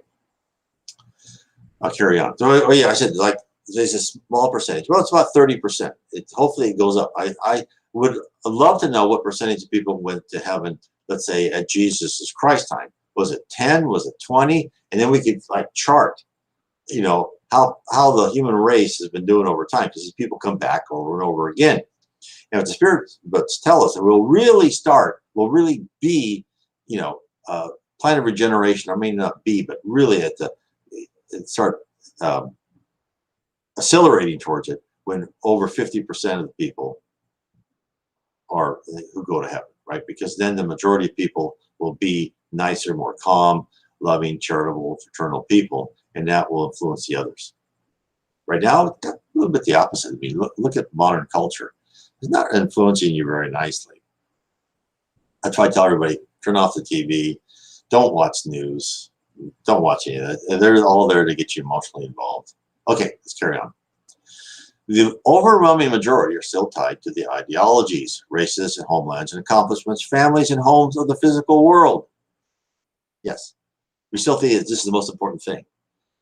I'll carry on. So, yeah, I said like there's a small percentage. Well, it's about 30%. Hopefully it goes up. I would love to know what percentage of people went to heaven, let's say at Jesus Christ time. Was it 10? Was it 20? And then we could like chart, how the human race has been doing over time, because these people come back over and over again. And if the spirit books tell us that we'll really be, planet regeneration, I may not be, but really start accelerating towards it when over 50% of the people are who go to heaven, right? Because then the majority of people will be nicer, more calm, loving, charitable, fraternal people, and that will influence the others. Right now, a little bit the opposite. I mean, look at modern culture. It's not influencing you very nicely. That's why I tell everybody, turn off the TV, don't watch news, don't watch any of that. They're all there to get you emotionally involved. Okay, let's carry on. The overwhelming majority are still tied to the ideologies, races and homelands and accomplishments, families and homes of the physical world. Yes, we still think this is the most important thing.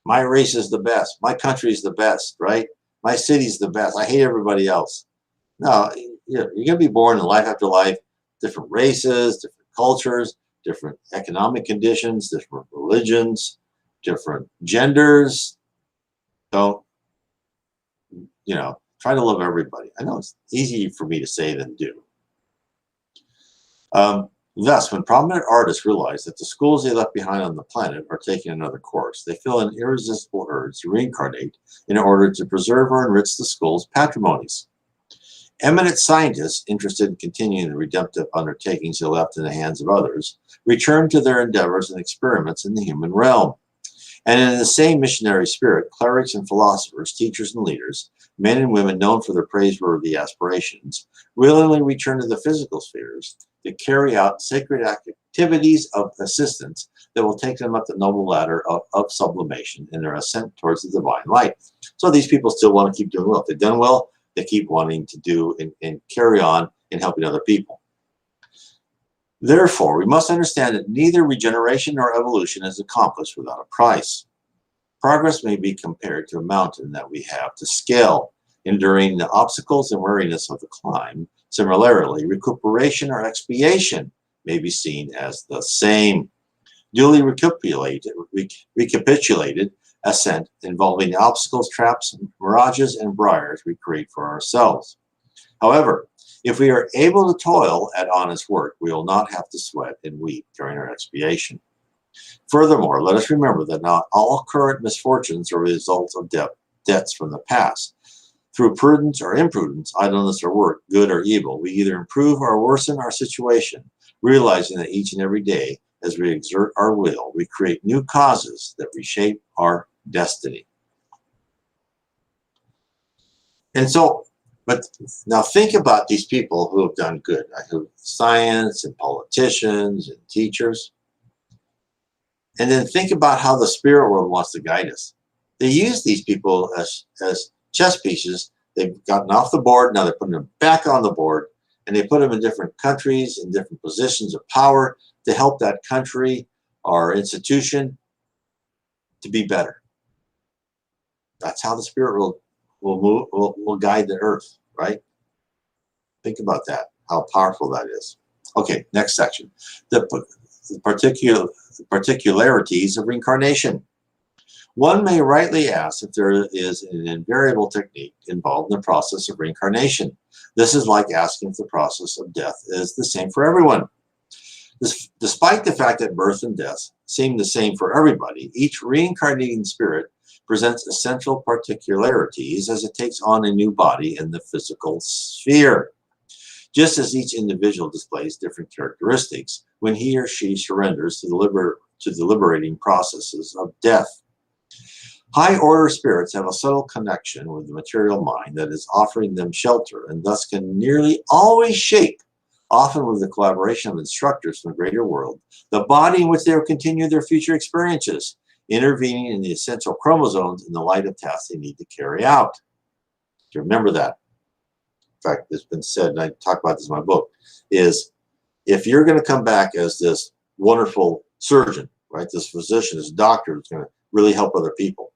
My race is the best. My country is the best, right? My city's the best. I hate everybody else. No, you're going to be born in life after life, different races, different cultures, different economic conditions, different religions, different genders. Don't, try to love everybody. I know it's easy for me to say than do. Thus, when prominent artists realize that the schools they left behind on the planet are taking another course, they feel an irresistible urge to reincarnate in order to preserve or enrich the school's patrimonies. Eminent scientists interested in continuing the redemptive undertakings they left in the hands of others return to their endeavors and experiments in the human realm. And in the same missionary spirit, clerics and philosophers, teachers and leaders, men and women known for their praiseworthy aspirations, willingly return to the physical spheres to carry out sacred activities of assistance that will take them up the noble ladder of sublimation in their ascent towards the divine light. So these people still want to keep doing well. If they've done well, they keep wanting to do and carry on in helping other people. Therefore, we must understand that neither regeneration nor evolution is accomplished without a price. Progress may be compared to a mountain that we have to scale, enduring the obstacles and weariness of the climb. Similarly, recuperation or expiation may be seen as the same. Duly recapitulated ascent involving the obstacles, traps, mirages, and briars we create for ourselves. However, if we are able to toil at honest work, we will not have to sweat and weep during our expiation. Furthermore, let us remember that not all current misfortunes are results of debts from the past. Through prudence or imprudence, idleness or work, good or evil, we either improve or worsen our situation, realizing that each and every day, as we exert our will, we create new causes that reshape our destiny. And so, but now think about these people who have done good, like science and politicians and teachers. And then think about how the spirit world wants to guide us. They use these people as chess pieces. They've gotten off the board, now they're putting them back on the board, and they put them in different countries, in different positions of power to help that country or institution to be better. That's how the spirit will guide the earth, right? Think about that, how powerful that is. Okay, next section. The particularities of reincarnation. One may rightly ask if there is an invariable technique involved in the process of reincarnation. This is like asking if the process of death is the same for everyone. Despite the fact that birth and death seem the same for everybody, each reincarnating spirit presents essential particularities as it takes on a new body in the physical sphere. Just as each individual displays different characteristics when he or she surrenders to the liberating processes of death. High-order spirits have a subtle connection with the material mind that is offering them shelter and thus can nearly always shape, often with the collaboration of instructors from the greater world, the body in which they will continue their future experiences, intervening in the essential chromosomes in the light of tasks they need to carry out. Do you remember that? In fact, it's been said, and I talk about this in my book, is if you're going to come back as this wonderful surgeon, right, this physician, this doctor who's going to really help other people,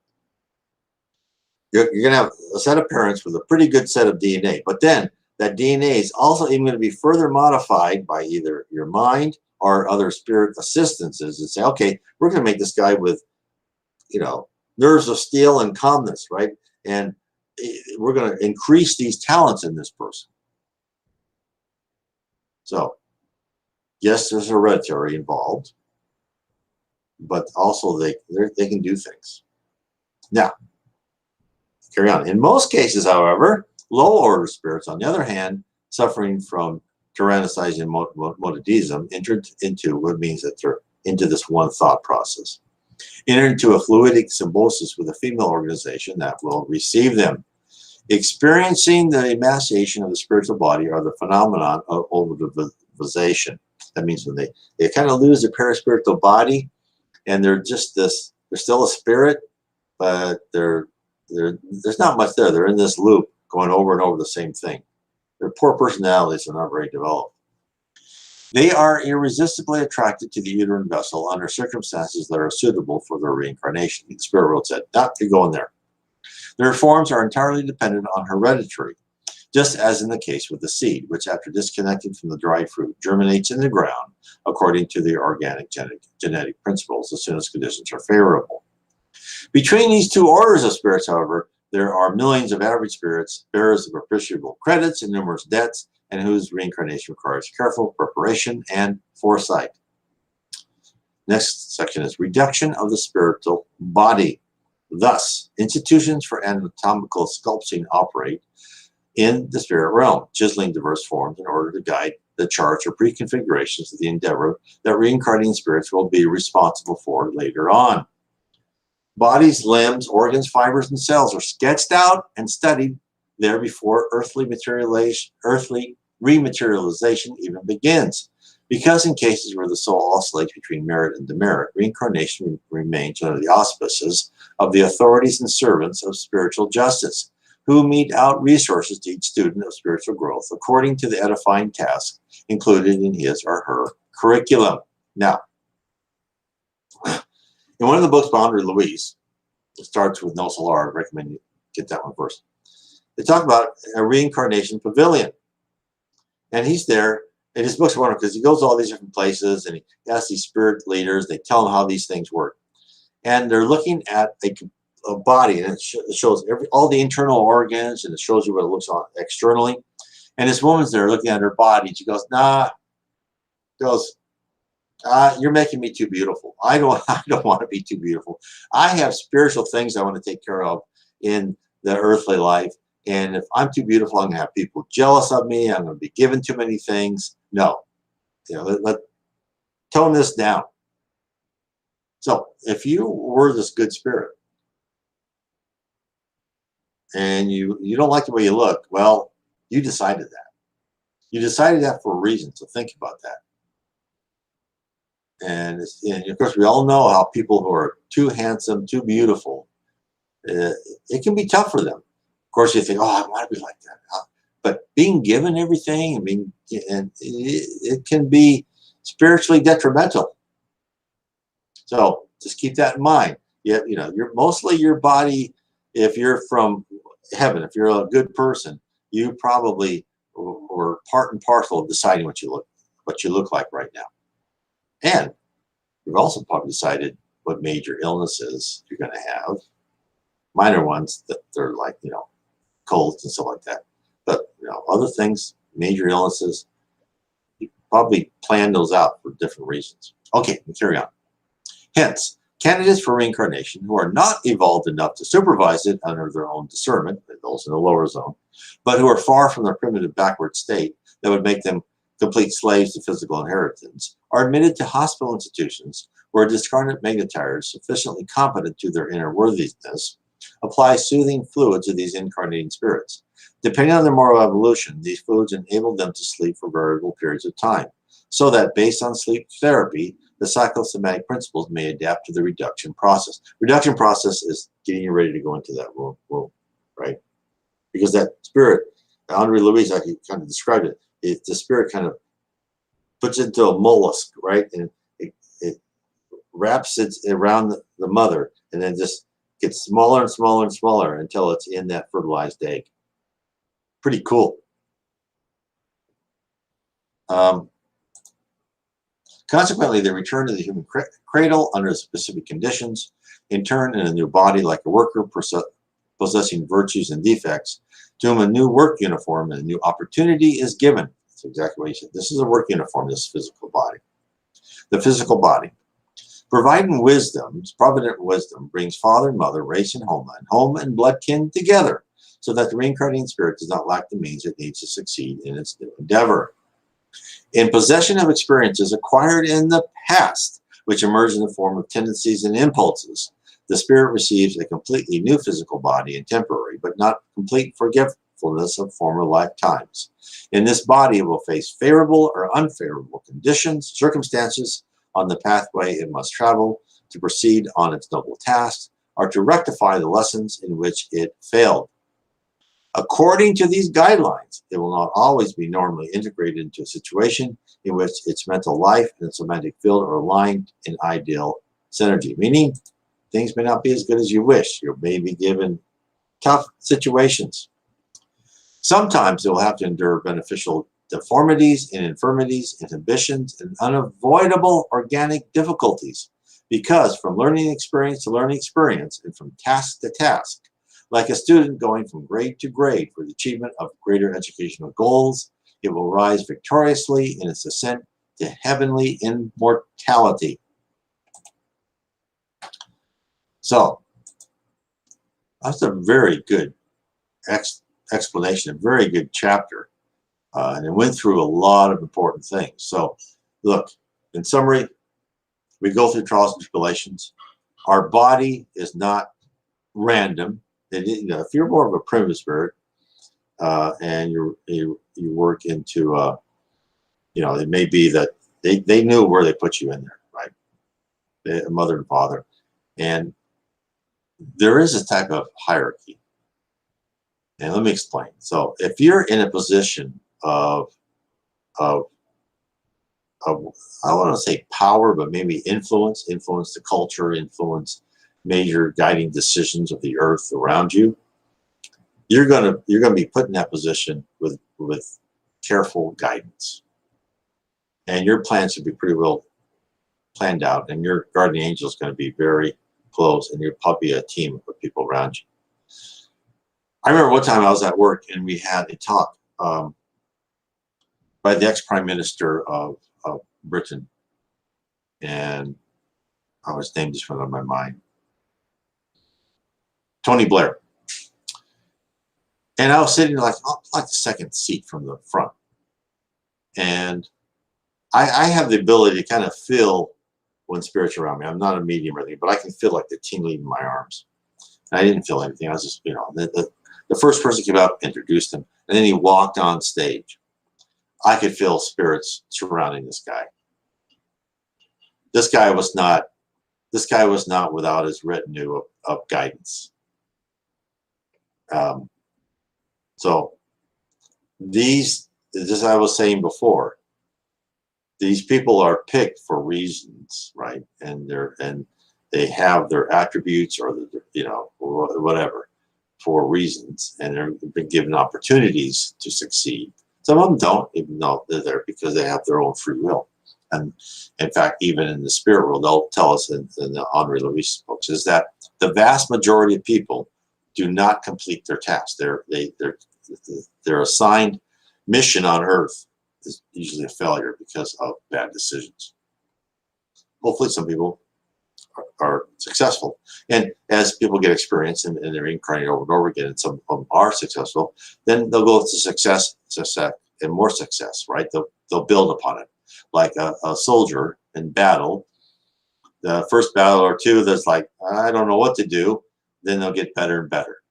you're going to have a set of parents with a pretty good set of DNA, but then that DNA is also even going to be further modified by either your mind or other spirit assistances and say, okay, we're going to make this guy with, nerves of steel and calmness, right? And we're going to increase these talents in this person. So, yes, there's hereditary involved, but also they can do things. Now, carry on. In most cases, however, low-order spirits, on the other hand, suffering from tyrannicizing monadism, entered into what means that they're into this one thought process. Enter into a fluidic symbiosis with a female organization that will receive them. Experiencing the emaciation of the spiritual body are the phenomenon of overdivization. That means when they kind of lose their perispiritual body and they're just this, they're still a spirit, but there's not much there. They're in this loop going over and over the same thing. Their poor personalities are not very developed. They are irresistibly attracted to the uterine vessel under circumstances that are suitable for their reincarnation. The spirit world said, not to go in there. Their forms are entirely dependent on hereditary, just as in the case with the seed, which after disconnecting from the dried fruit, germinates in the ground according to the organic genetic principles as soon as conditions are favorable. Between these two orders of spirits, however, there are millions of average spirits, bearers of appreciable credits and numerous debts, and whose reincarnation requires careful preparation and foresight. Next section is reduction of the spiritual body. Thus, institutions for anatomical sculpting operate in the spirit realm, chiseling diverse forms in order to guide the charts or preconfigurations of the endeavor that reincarnating spirits will be responsible for later on. Bodies, limbs, organs, fibers, and cells are sketched out and studied there before earthly rematerialization even begins. Because in cases where the soul oscillates between merit and demerit, reincarnation remains under the auspices of the authorities and servants of spiritual justice, who mete out resources to each student of spiritual growth according to the edifying task included in his or her curriculum. Now, in one of the books by Andre Luis, it starts with No Solar. I recommend you get that one first. They talk about a reincarnation pavilion. And he's there, and his book's wonderful because he goes to all these different places and he asks these spirit leaders, they tell him how these things work. And they're looking at a body, and it shows all the internal organs, and it shows you what it looks like externally. And this woman's there looking at her body, and she goes, nah, you're making me too beautiful. I don't want to be too beautiful. I have spiritual things I want to take care of in the earthly life. And if I'm too beautiful, I'm going to have people jealous of me. I'm going to be given too many things. No, let's tone this down. So if you were this good spirit and you don't like the way you look, well, you decided that. You decided that for a reason, so think about that. And of course, we all know how people who are too handsome, too beautiful, it can be tough for them. Of course, you think, oh, I want to be like that. But being given everything, and it can be spiritually detrimental. So just keep that in mind. You're mostly your body. If you're from heaven, if you're a good person, you probably were part and parcel of deciding what you look like right now. And you've also probably decided what major illnesses you're going to have. Minor ones that they're like, colds and stuff like that. But, other things, major illnesses, you probably plan those out for different reasons. Okay, we'll carry on. Hence, candidates for reincarnation who are not evolved enough to supervise it under their own discernment, those in the lower zone, but who are far from their primitive backward state that would make them complete slaves to physical inheritance, are admitted to hospital institutions where discarnate magnetiers sufficiently competent to their inner worthiness apply soothing fluid to these incarnating spirits. Depending on their moral evolution, these fluids enable them to sleep for variable periods of time, so that based on sleep therapy, the psychosomatic principles may adapt to the reduction process. Reduction process is getting you ready to go into that womb, right? Because that spirit, Andre Luis actually kind of described it, the spirit kind of puts it into a mollusk, right? And it wraps it around the mother, and then just gets smaller and smaller and smaller until it's in that fertilized egg. Pretty cool. Consequently, they return to the human cradle under specific conditions, in turn in a new body like a worker possessing virtues and defects, to whom a new work uniform and a new opportunity is given. That's exactly what he said. This is a work uniform, this physical body. The physical body. Providing wisdom, provident wisdom, brings father and mother, race and homeland, home and blood kin together, so that the reincarnating spirit does not lack the means it needs to succeed in its new endeavor. In possession of experiences acquired in the past, which emerge in the form of tendencies and impulses, the spirit receives a completely new physical body and temporary, but not complete forgetfulness of former lifetimes. In this body, it will face favorable or unfavorable conditions, circumstances on the pathway it must travel to proceed on its noble task, or to rectify the lessons in which it failed. According to these guidelines, it will not always be normally integrated into a situation in which its mental life and somatic field are aligned in ideal synergy, meaning things may not be as good as you wish. You may be given tough situations. Sometimes it will have to endure beneficial deformities and infirmities, inhibitions, and unavoidable organic difficulties, because from learning experience to learning experience and from task to task, like a student going from grade to grade for the achievement of greater educational goals, it will rise victoriously in its ascent to heavenly immortality. So, that's a very good explanation, a very good chapter. And it went through a lot of important things. So, look, in summary, we go through trials and tribulations. Our body is not random. If you're more of a primitive spirit, and you work into, it may be that they knew where they put you in there, right? Mother and father. And there is a type of hierarchy. And let me explain. So if you're in a position of I want to say power, but maybe influence the culture, influence major guiding decisions of the earth around you, you're gonna be put in that position with careful guidance, and your plans should be pretty well planned out, and your guardian angel is going to be very close, and you're probably a team of people around you. I remember one time I was at work and we had a talk by the ex-prime minister of Britain, and his name just went on my mind, Tony Blair. And I was sitting like the second seat from the front. And I have the ability to kind of feel when spirits are around me. I'm not a medium or anything, but I can feel like the tingling in my arms. And I didn't feel anything. I was just, the first person came up, introduced him, and then he walked on stage. I could feel spirits surrounding this guy. This guy was not without his retinue of guidance. So these, as I was saying before, these people are picked for reasons, right? And they have their attributes or whatever for reasons, and they're been given opportunities to succeed. Some of them don't, even though they're there because they have their own free will. And in fact, even in the spirit world, they'll tell us in the Henri Louis books is that the vast majority of people do not complete their tasks. Their assigned mission on Earth is usually a failure because of bad decisions. Hopefully some people are successful. And as people get experience and they're reincarnated over and over again, and some of them are successful, then they'll go to success, and more success, right? They'll build upon it. Like a soldier in battle, the first battle or two, there's like, I don't know what to do. Then they'll get better and better.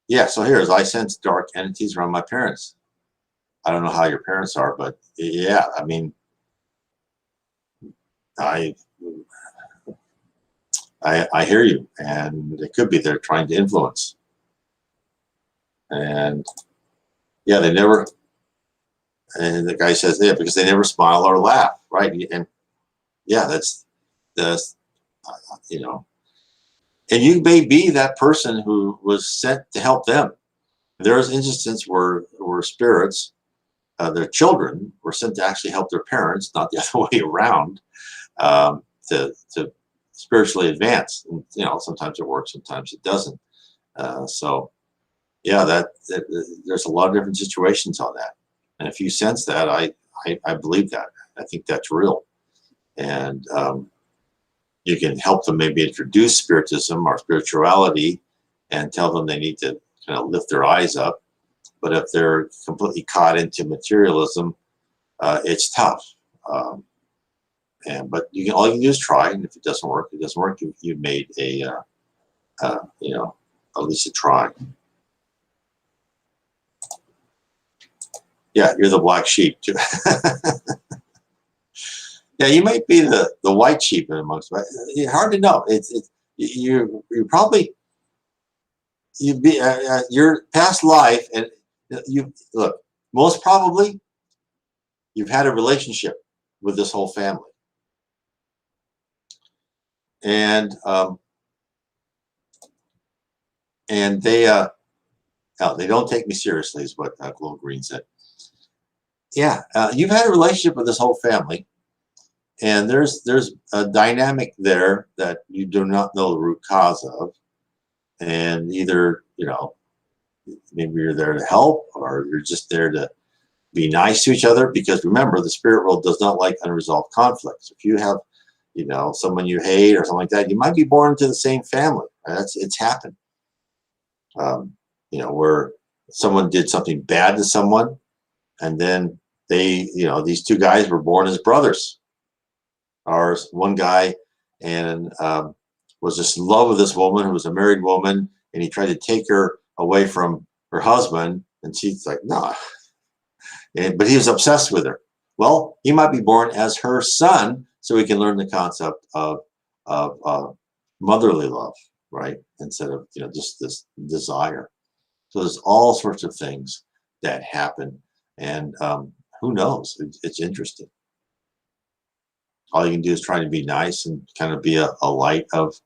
Yeah, so here's, I sense dark entities around my parents. I don't know how your parents are, but yeah, I mean, I hear you, and it could be they're trying to influence. And yeah, they never, and the guy says, yeah, because they never smile or laugh, right? And yeah, that's and you may be that person who was sent to help them. There's instances where spirits, their children were sent to actually help their parents, not the other way around, to spiritually advance. And, sometimes it works, sometimes it doesn't. So yeah, there's a lot of different situations on that. And if you sense that, I believe that. I think that's real. And you can help them maybe introduce spiritism or spirituality and tell them they need to kind of lift their eyes up. But if they're completely caught into materialism, it's tough. But all you can do is try, and if it doesn't work, it doesn't work. You've made at least a try. Yeah, you're the black sheep too. Yeah, you might be the white sheep in amongst, but it's hard to know. You're probably your past life, and you look, most probably you've had a relationship with this whole family, and they don't take me seriously, is what Glow Green said. Yeah, you've had a relationship with this whole family. And there's a dynamic there that you do not know the root cause of. and either, maybe you're there to help, or you're just there to be nice to each other, because remember, the spirit world does not like unresolved conflicts. If you have, someone you hate or something like that, you might be born into the same family. It's happened. Where someone did something bad to someone, and then they, these two guys were born as brothers. Or one guy and was just in love with this woman who was a married woman, and he tried to take her away from her husband, and she's like, no. But he was obsessed with her. Well, he might be born as her son, so he can learn the concept of motherly love, right? Instead of just this desire. So there's all sorts of things that happen, and who knows? It's interesting. All you can do is try to be nice and kind of be a light of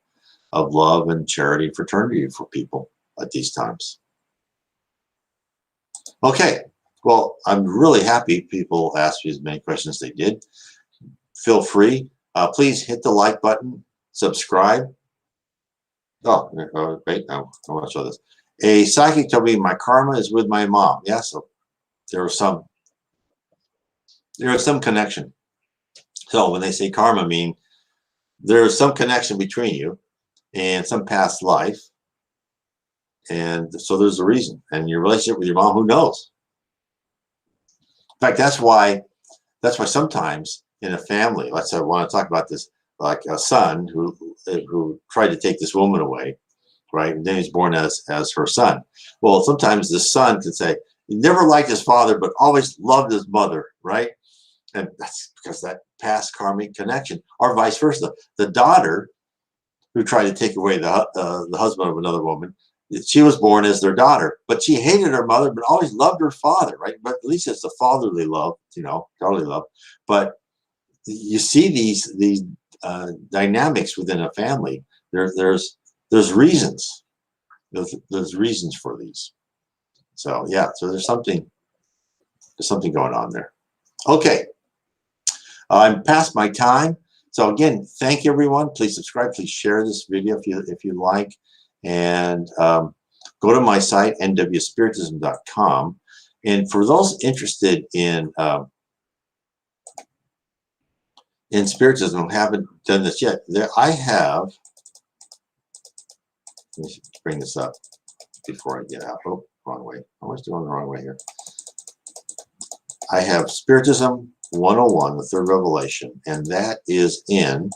love and charity and fraternity for people at these times. Okay, well, I'm really happy people asked me as many questions as they did. Feel free. Please hit the like button, subscribe. Oh, wait, I want to show this. A psychic told me my karma is with my mom. Yeah, so there was some connection. So when they say karma, mean there's some connection between you and some past life. And so there's a reason. And your relationship with your mom, who knows? In fact, that's why sometimes in a family, let's say I want to talk about this, like a son who tried to take this woman away, right? And then he's born as her son. Well, sometimes the son could say, he never liked his father, but always loved his mother, right? And that's because that past karmic connection, or vice versa. The daughter who tried to take away the husband of another woman, she was born as their daughter, but she hated her mother, but always loved her father, right? But at least it's a fatherly love, daughterly love. But you see these dynamics within a family. There's reasons. There's reasons for these. So yeah, so there's something going on there. Okay. I'm past my time. So again, thank you, everyone. Please subscribe. Please share this video if you like. And go to my site, nwspiritism.com. And for those interested in Spiritism, who haven't done this yet, I have, let me bring this up before I get out. Oh, wrong way. I was doing the wrong way here. I have Spiritism 101, the third revelation, and that is in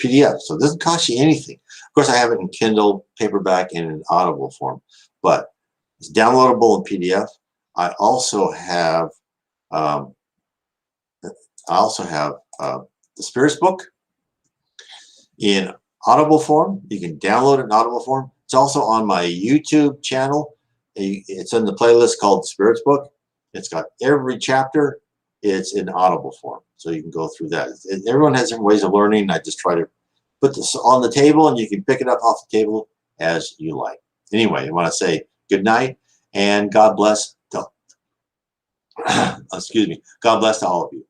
PDF. So it doesn't cost you anything. Of course, I have it in Kindle, paperback, and in Audible form, but it's downloadable in PDF. I also have the Spirits book in Audible form. You can download it in Audible form. It's also on my YouTube channel. It's in the playlist called Spirits book. It's got every chapter. It's in Audible form, so you can go through that. Everyone has different ways of learning. I just try to put this on the table, and you can pick it up off the table as you like. Anyway, I want to say good night and God bless to, excuse me, God bless to all of you.